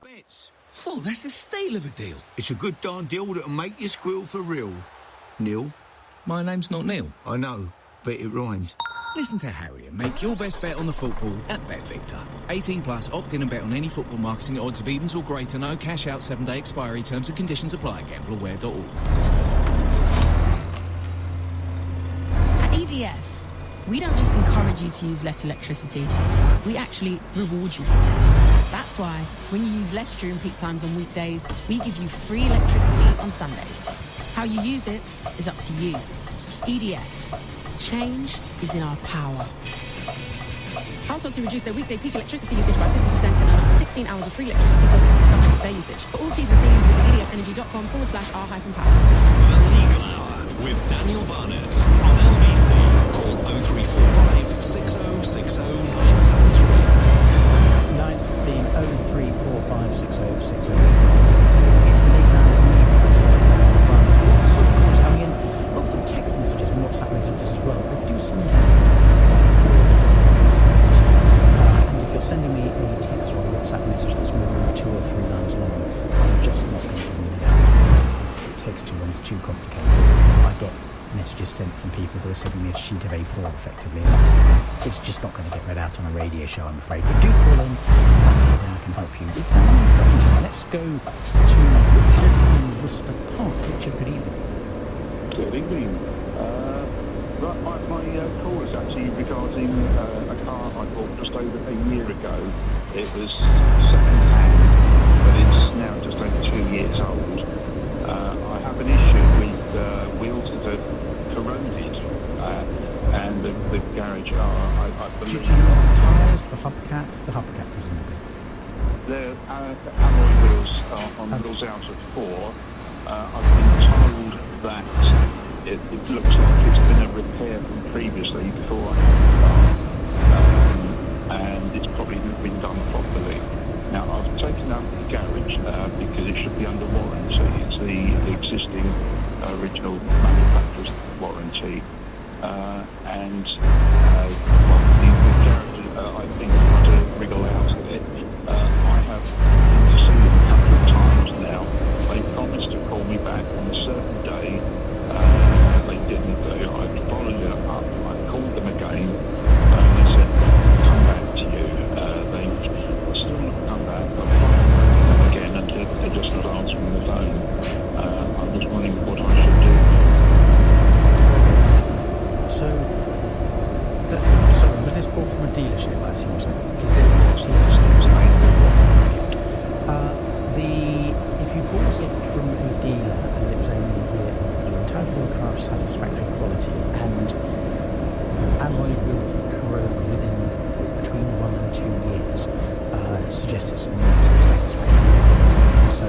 bets. Oh, that's a steal of a deal. It's a good darn deal that'll make you squeal for real. Neil? My name's not Neil. I know, but it rhymes. Listen to Harry and make your best bet on the football at BetVictor. 18 plus, opt in and bet on any football marketing at odds of evens or greater. No cash out, 7-day expiry. Terms and conditions apply. Gambleaware.org. At EDF, we don't just encourage you to use less electricity, we actually reward you for it. That's why, when you use less during peak times on weekdays, we give you free electricity on Sundays. How you use it is up to you. EDF. Change is in our power. Households who reduce their weekday peak electricity usage by 50% can earn up to 16 hours of free electricity per week, subject to their usage. For all T's and C's, visit edfenergy.com/r-power. The Legal Hour with Daniel Barnett on LBC. Call 0345 6060 973. 916 0345 6060. It's the Legal Hour with me. Lots of calls coming in, lots of text messages and WhatsApp messages as well. I do sometimes. And if you're sending me a text or a WhatsApp message that's more than 2 or 3 lines long, I'm just not going to read it out. It takes too long, it's too complicated. I get messages sent from people who are sending me a sheet of A4 effectively. It's just not going to get read out on a radio show, I'm afraid. But do call in, that's the way I can help you. It's now 9:17. Let's go to Richard in Worcester Park. Richard, good evening. Good evening. My call is actually regarding a car I bought just over a year ago. It was second-hand, but it's now just over 2 years old. I have an issue with wheels that are corroded, and the garage are, I believe... Do you know what tyres, the hubcap presumably? The alloy wheels are on wheels out of 4. I've been told that it looks like it's been a repair from previously before I had the car, and it's probably not been done properly. Now, I've taken up the garage because it should be under warranty. It's the existing original manufacturer's warranty. And the garage, I think, got to wriggle out of it. I have been to see them a couple of times now. They promised to call me back on a certain day. They didn't do. I followed it up. I called them again. They said, come back to you. They've still not come back. I've followed them again and they're just not answering the phone. I was wondering what I should do. So, was this bought from a dealership, I assume so? If you bought it from a dealer and it was only a year old, you're entitled to a car of satisfactory quality, and alloy wheels that corrode within between 1 and 2 years suggests it's not satisfactory quality. So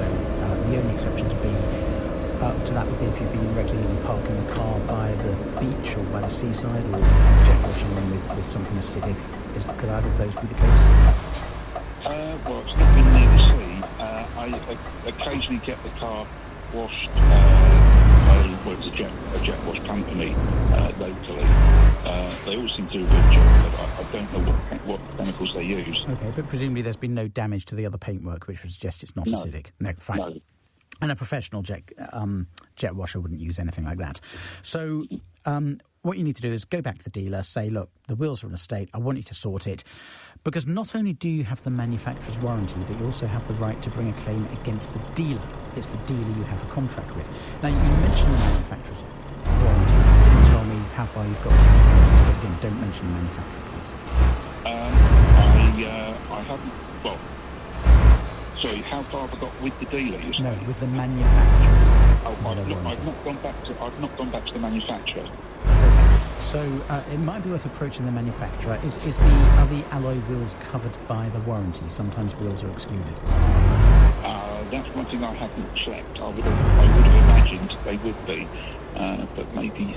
the only exception to that would be if you've been regularly parking the car by the beach or by the seaside, or jet washing them with something acidic. Could either of those be the case? Well, it's not been near the sea. I occasionally get the car washed by it's a jet wash company locally. They all seem to do a good job, but I don't know what chemicals they use. Okay, but presumably there's been no damage to the other paintwork, which would suggest it's not acidic. No, fine. No. And a professional jet washer wouldn't use anything like that. So what you need to do is go back to the dealer, say, look, the wheels are in a state, I want you to sort it. Because not only do you have the manufacturer's warranty, but you also have the right to bring a claim against the dealer. It's the dealer you have a contract with. Now, you mentioned the manufacturer's warranty. You didn't tell me how far you've got with the but again, don't mention the manufacturer, please. I haven't, well... Sorry, how far have I got with the dealer, you say? No, with the manufacturer. I've not gone back to the manufacturer. Okay. So it might be worth approaching the manufacturer. Are the alloy wheels covered by the warranty? Sometimes wheels are excluded. That's one thing I haven't checked. I would have imagined they would be, but maybe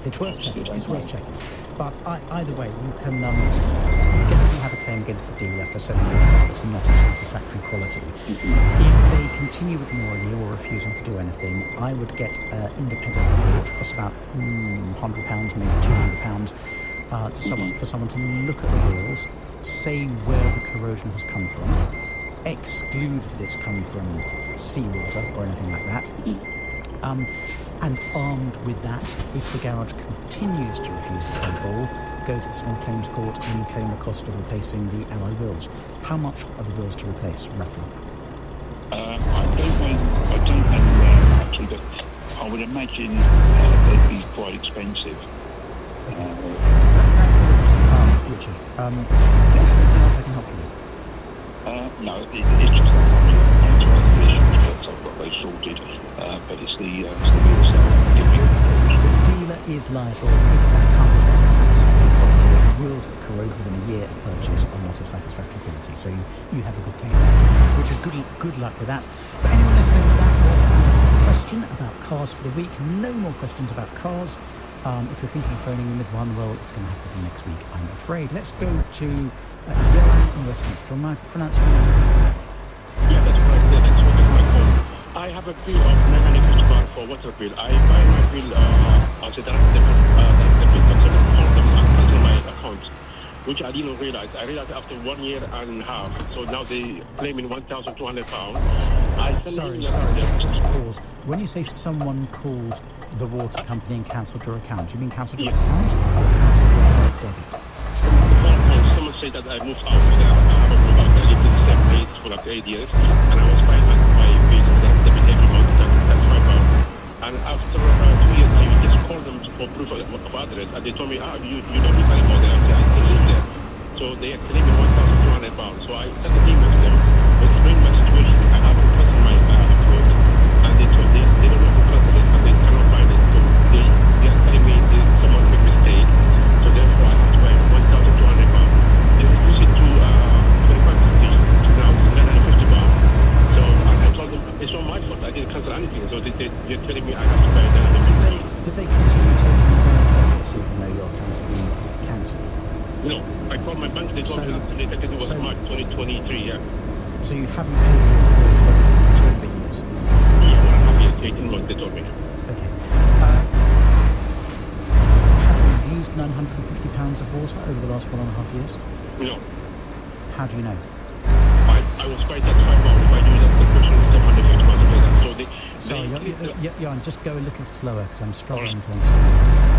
it's worth checking. It's worth checking. But either way, you can definitely have a claim against the dealer for selling your car that's not of satisfactory quality. If they continue ignoring you or refusing to do anything, I would get independent report, which costs about £100, maybe £200, for someone to look at the wheels, say where the corrosion has come from, exclude that it's come from seawater or anything like that. And armed with that, if the garage continues to refuse to pay ball, go to the small claims court and claim the cost of replacing the alloy wheels. How much are the wheels to replace, roughly? I don't know actually, but I would imagine they'd be quite expensive. So that's it, Richard. Is there anything else I can help you with? No, it's just that I've got those sorted, but it's the wheel cell. The dealer is liable if that car has a satisfactory quality. Wheels that corrode within a year of purchase are not of satisfactory quality, so you have a good claim there. Richard, good luck with that. For anyone listening, that was our question about cars for the week. No more questions about cars. If you're thinking of phoning in with one, well, it's going to have to be next week, I'm afraid. Let's go to Johan in Westminster. Am I pronouncing your name? Yeah, that's right. Yeah, that's what is my call. I have a bill of 950 pounds for water bill. I buy my bill, I said that the bill consultant called them and cancel my account, which I didn't realize. I realized after 1 year and a half. So now they claiming £1,200. Sorry, just pause. When you say someone called the water company and cancelled your account, you mean cancelled your account or cancelled your direct debit? Someone said that I moved out. I haven't moved out. I lived in the same place for like 8 years, and I was paying my bills every month. That's £5. And after 2 years, I just called them for proof of address, and they told me, you don't need money for that. I still live there. So they are claiming £1,200. So I sent an email to them, explained my situation. I haven't cancelled my account, and they told they don't know who cancelled it, and they cannot find it. So they are telling me someone made a mistake. So therefore, I have to pay £1,200. They reduced it to 25 percentage to now £950. So I told them it's not my fault. I didn't cancel anything. So they're telling me I have to pay £950. Did they continue taking the direct debits even though your account had been cancelled? No, I called my bank. They told me that it was March 2023. Yeah. So you haven't paid your bills for 2 and a bit years? Yeah, 1.5 years, 18 months. They told me. Okay. Have you used £950 of water over the last 1.5 years? No. How do you know? I was paid that £5. If I do that, the question is £750. So they. Sorry, Johan, just go a little slower because I'm struggling to understand.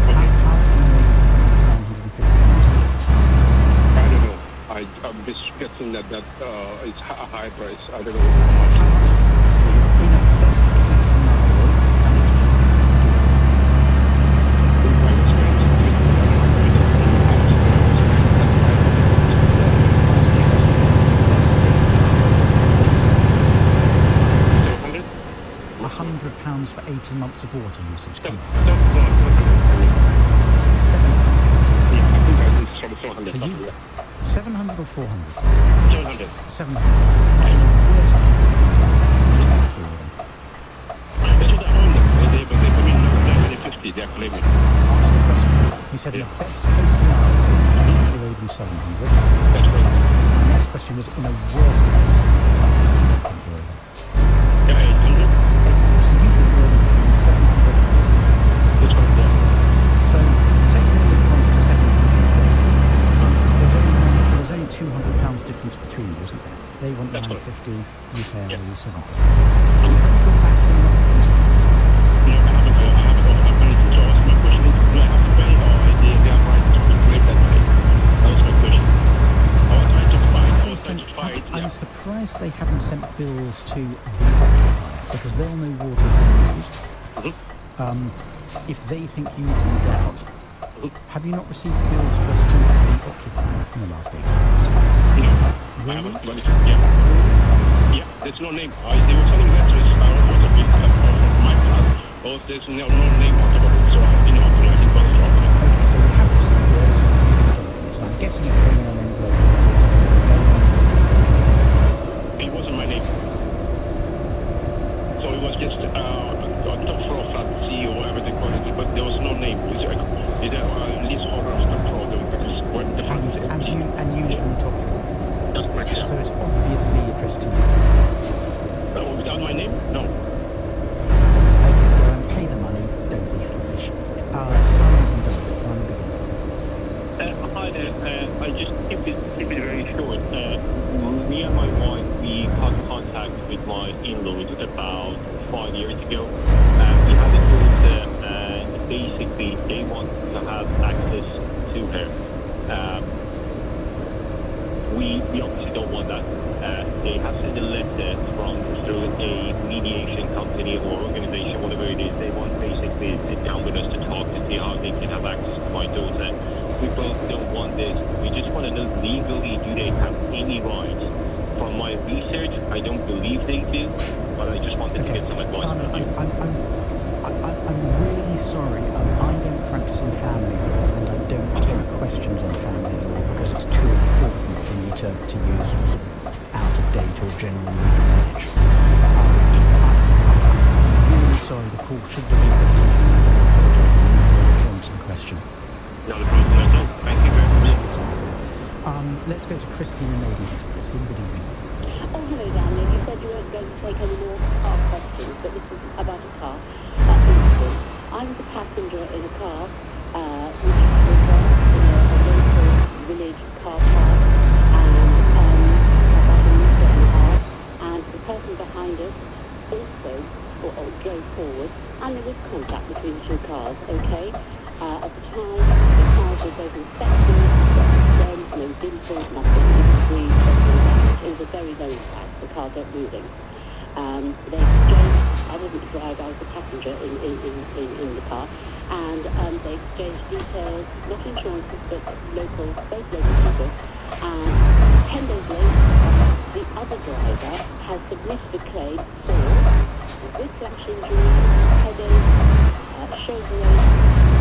How do you know £950? I don't know. I'm just guessing that it's a high price. I don't know how much. In a best case scenario, how much do you think £100 for 18 months of water usage? Come on. So it's 700. Yeah, I think I need 700. So you 700 or 400? 700. 700. In the worst case, what do you think you're with them? That's what I own them. They come in 950. They're claiming. Answer the question. He said in the best case scenario, I think you owe them 700. That's right. The next question was in a worst case scenario, I don't think you owe them. Yeah, 800. So you think you owe them between 700 and 800? That's right, yeah. So taking the midpoint of 750, there's only £200 difference between you, isn't there? They want 950, you say I owe you 750. So have you gone back to them and offered them 750? No, I haven't offered anything to us. My question is, do I have to pay or they have right to collect that money? That was my question. I was trying to fight. I'm surprised they haven't sent bills to the occupier because they'll know water's been used. If they think you moved out, have you not received bills addressed to the occupier in the last 18 months? No. Really? Yeah, there's no name. They were telling that water bill for my flat, but there's no name on the bottom, so I've been authorizing for the occupier. Okay, so we have received bills and so I'm guessing it came in an envelope with the water company's name on it. It wasn't my name. So it was just top floor flat C or whatever they call it, but there was no name. It's a leaseholder of top floor. And you live on the top floor? That's correct, yeah. So it's obviously addressed to you? Without my name? No. Okay, go and pay the money, don't be foolish. Simon from Dover. Simon, go ahead. Hi there. I just keep it very short. Me and my wife, we cut contact with my in-laws about 5 years ago. We had a daughter, and basically they want to have access to her. We obviously don't want that. They have sent a letter through a mediation company or organization, whatever it is. They want basically to sit down with us to talk to see how they can have access to my daughter. We both don't want this. We just want to know legally, do they have any rights? From my research, I don't believe they do, but I just wanted to get some advice. Simon, I'm really sorry. I don't practice on family law, and I don't take questions on family law because it's too important for me to use sort of out-of-date or general legal knowledge. I'm really sorry. The call should have been different. I apologize to answer the question. Not a problem at all. Thank you very much. Let's go to Christine and Lady. Christine, good evening. Oh, hello, Daniel. You said you weren't going to take any more car questions, but this is about a car. I was a passenger in a car, which was in a local village car park, and about a metre and a half, and the person behind us also drove forward, and there was contact between the two cars, okay? At the time, the cars were both inspected, no dimples, nothing, it was a very low impact, the cars weren't moving. They exchanged, I wasn't the driver, I was the passenger in the car, and they exchanged details, not insurances, but both local people, and 10 days later, the other driver has submitted a claim for whiplash injury, headache, shoulder ache,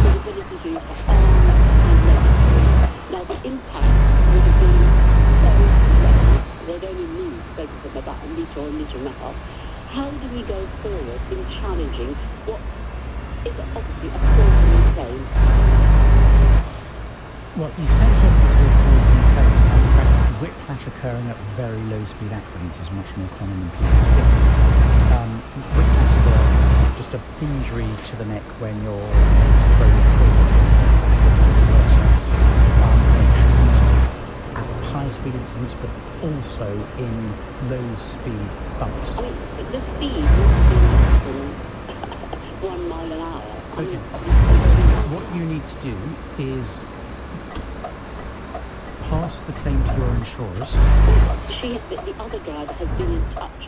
disability due to arm and leg injury. Now the impact would have been so low, they'd only moved both of them about a metre or a metre and a half. How do we go forward in challenging what is obviously a fraudulent claim? Well, you say it's obviously a fraudulent claim. In fact, whiplash occurring at very low-speed accidents is much more common than people think. Whiplash is just an injury to the neck when you're thrown forward from something, or vice versa. It happens at high-speed incidents, but also in low-speed bumps. I mean, the speed must be less than 1 mile an hour. Okay, so what you need to do is pass the claim to your insurers. The other driver has been in touch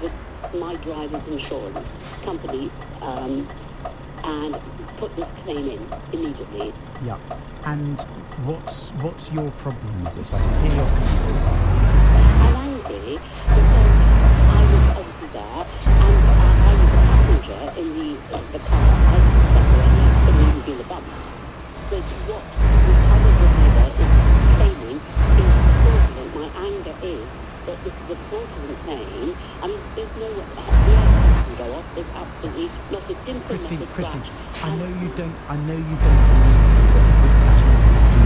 with my driver's insurance company and put this claim in immediately. Yeah. And what's your problem with this? I can hear your pain. I'm angry because I was obviously there and I was a passenger in the car. I couldn't even be in the bump. But what the other driver is claiming is fraudulent. My anger is that this is a fraudulent claim. I mean, there's no the air can go off. There's absolutely not a dimple. Christine, I know you don't believe me, but whiplash numbers do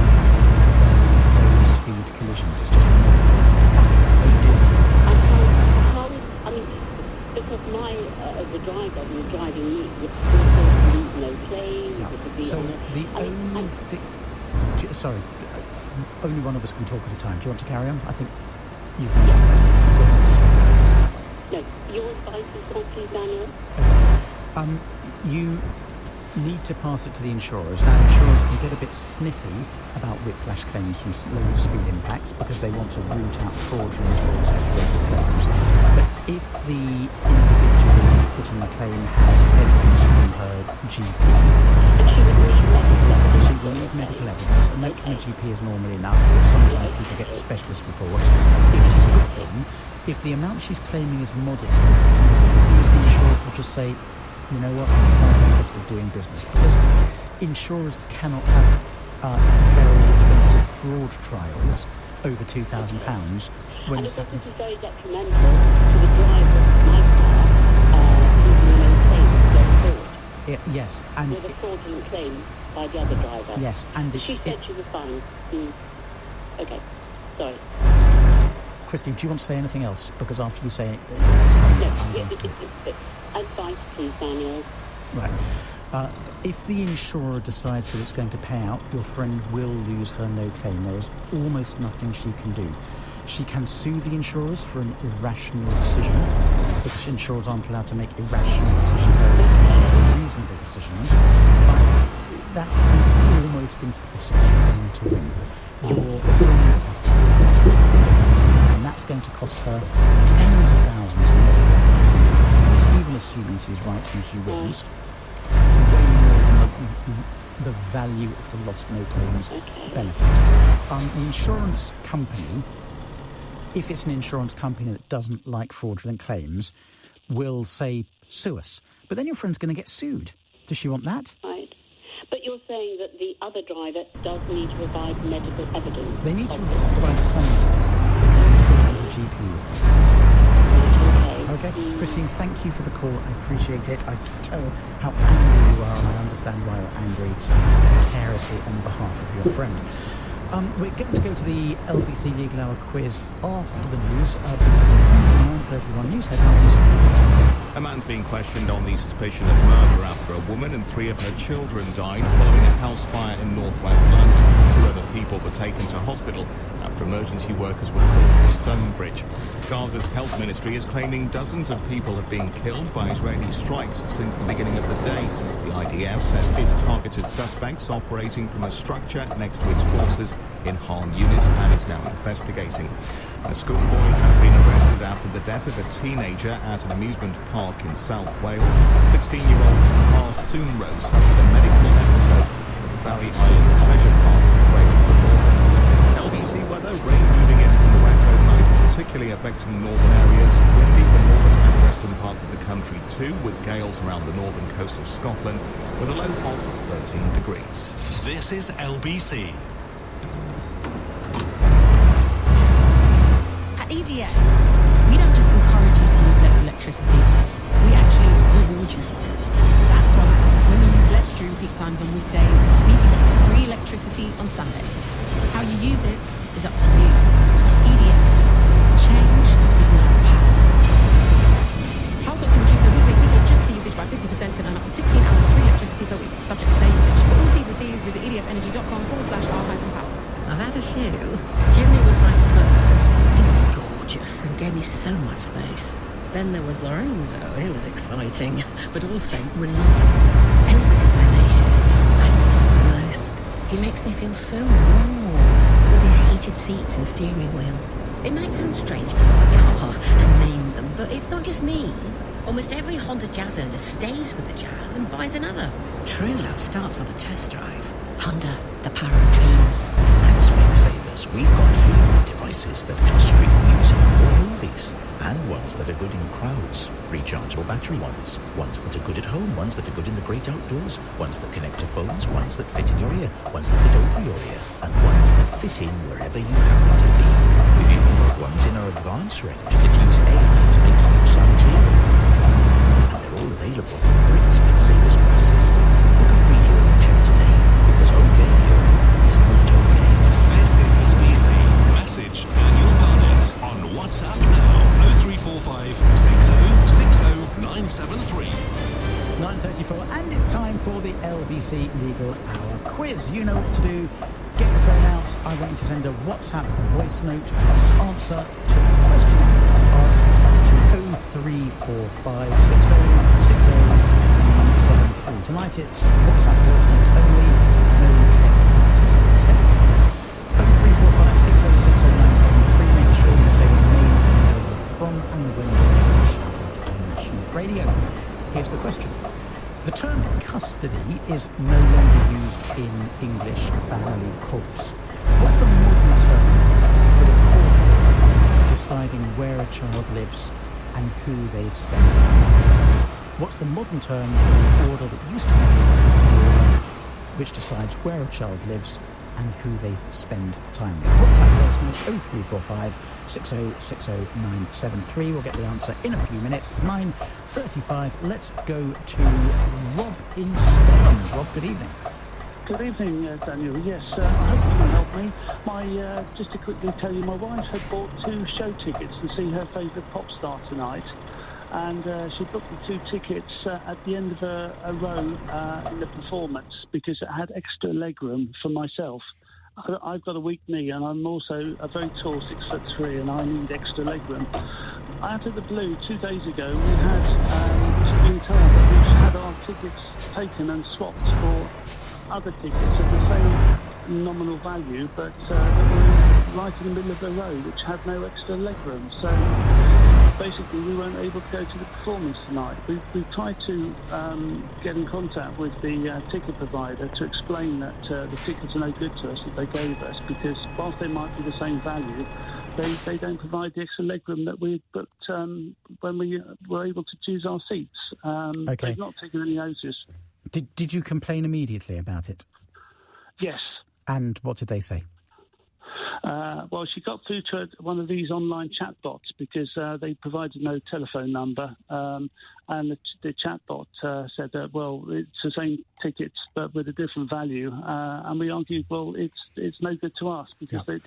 very low-speed collisions. It's just a fact they do. And how I mean, because the driver who was driving me was no claim. Yeah. So the only thing... Sorry, only one of us can talk at a time. Do you want to carry on? I think you've got to say that. No, your advice is on, please, Daniel. Okay. You need to pass it to the insurers. Now, insurers can get a bit sniffy about whiplash claims from low speed impacts because they want to root out fraudulent or exaggerated claims. But if the individual who's putting the claim has evidence from her GP, she will need medical evidence. A note from a GP is normally enough, but sometimes people get specialist reports. If she's got them, if the amount she's claiming is modest, the probability is the insurers will just say, you know what, I'm not interested in doing business. Because insurers cannot have very expensive fraud trials over £2,000 when this happens. This is very detrimental to the driver of my car who's in a claim to go forward. Yes, and... with a fraudulent claim by the other driver. Yes, and it's... She said she was fine. Okay, sorry. Christine, do you want to say anything else? Because after you say it, I'm going to talk. Advice, please, Daniel. Right. If the insurer decides that it's going to pay out, your friend will lose her no claim. There is almost nothing she can do. She can sue the insurers for an irrational decision, because insurers aren't allowed to make irrational decisions, they're reasonable decisions. But that's an almost impossible claim to win. Your friend, and that's going to cost her tens of thousands of medical fees, even assuming she's right and she wins, way more than the value of the lost no claims benefit. The insurance company, if it's an insurance company that doesn't like fraudulent claims, will say, sue us. But then your friend's going to get sued. Does she want that? Right. But you're saying that the other driver does need to provide medical evidence. They need to provide some evidence as a GP. Okay. Christine, thank you for the call. I appreciate it. I can tell how angry you are, and I understand why you're angry vicariously on behalf of your friend. We're going to go to the LBC Legal Hour quiz after the news, because it is time for 9:31 news headlines. A man's being questioned on the suspicion of murder after a woman and 3 of her children died following a house fire in northwest London. 2 other people were taken to hospital after emergency workers were called to Stonebridge. Gaza's health ministry is claiming dozens of people have been killed by Israeli strikes since the beginning of the day. The IDF says it's targeted suspects operating from a structure next to its forces in Khan Yunis and is now investigating. A schoolboy has been arrested after the death of a teenager at an amusement park in South Wales. 16-year-old Par Soonro suffered a medical episode at the Barry Island Pleasure Park in Northern. LBC weather, rain moving in from the west overnight, particularly affecting northern areas. Windy for northern and western parts of the country too, with gales around the northern coast of Scotland, with a low of 13 degrees. This is LBC. At EDF, we don't just encourage you to use less electricity, we actually reward you for it. That's why, when you use less during peak times on weekdays, we give you free electricity on Sundays. How you use it is up to you. EDF. Change is in our power. Households who reduce their weekday electricity usage by 50% can earn up to 16 hours of free electricity per week, subject to their usage. For all T's and C's, visit edfenergy.com/r-power. I've had a few. Jimmy was my first. He was gorgeous and gave me so much space. Then there was Lorenzo. He was exciting, but also reliable. Elvis is my latest. I love him most. He makes me feel so warm with his heated seats and steering wheel. It might sound strange to have a car and name them, but it's not just me. Almost every Honda Jazz owner stays with the Jazz and buys another. True love starts with a test drive. Honda, the power of dreams. At Specsavers, we've got human devices that can stream music or movies, and ones that are good in crowds. Rechargeable battery ones that are good at home, ones that are good in the great outdoors, ones that connect to phones, ones that fit in your ear, ones that fit over your ear, and ones that fit in wherever you happen to be. We've even got ones in our advanced range that use AI to make speech sound clearer. And they're all available at great Specsavers prices. Book a free hearing check today, because okay hearing is not okay. This is LBC. Message Daniel Barnett on WhatsApp now. 0345 6060 973. 9:34, and it's time for the LBC Legal Hour quiz. You know what to do. Get your phone out. I want you to send a WhatsApp voice note with the answer to the question I'm about to ask to 0345 6060 973. Tonight it's WhatsApp voice notes only. No text messages are accepted. 0345 6060 973. Make sure you say your name and where you're from, and the winner will get a shout out on national radio. Here's the question. The term custody is no longer used in English family courts. What's the modern term for the court deciding where a child lives and who they spend time with? What's the modern term for the order that used to be the custody order, which decides where a child lives and who they spend time with? WhatsApp voice note 0345 6060 973. We'll get the answer in a few minutes. It's 9:35. Let's go to Rob in Scotland. Rob, good evening. Good evening, Daniel. Yes, I hope you can help me. Just to quickly tell you, my wife had bought 2 show tickets to see her favourite pop star tonight. And she booked the 2 tickets at the end of a row in the performance because it had extra legroom for myself. I've got a weak knee, and I'm also a very tall 6'3", and I need extra legroom. Out of the blue, 2 days ago, we had been told that we had our tickets taken and swapped for other tickets of the same nominal value, but that were right in the middle of the road, which had no extra legroom. So basically, we weren't able to go to the performance tonight. We tried to get in contact with the ticket provider to explain that the tickets are no good to us that they gave us, because whilst they might be the same value, they don't provide the extra legroom that we booked when we were able to choose our seats. Okay. They've not taken any notice. Did you complain immediately about it? Yes. And what did they say? Well, she got through to one of these online chatbots because they provided no telephone number, and the chatbot said that, well, it's the same tickets but with a different value, and we argued, well, it's no good to us because they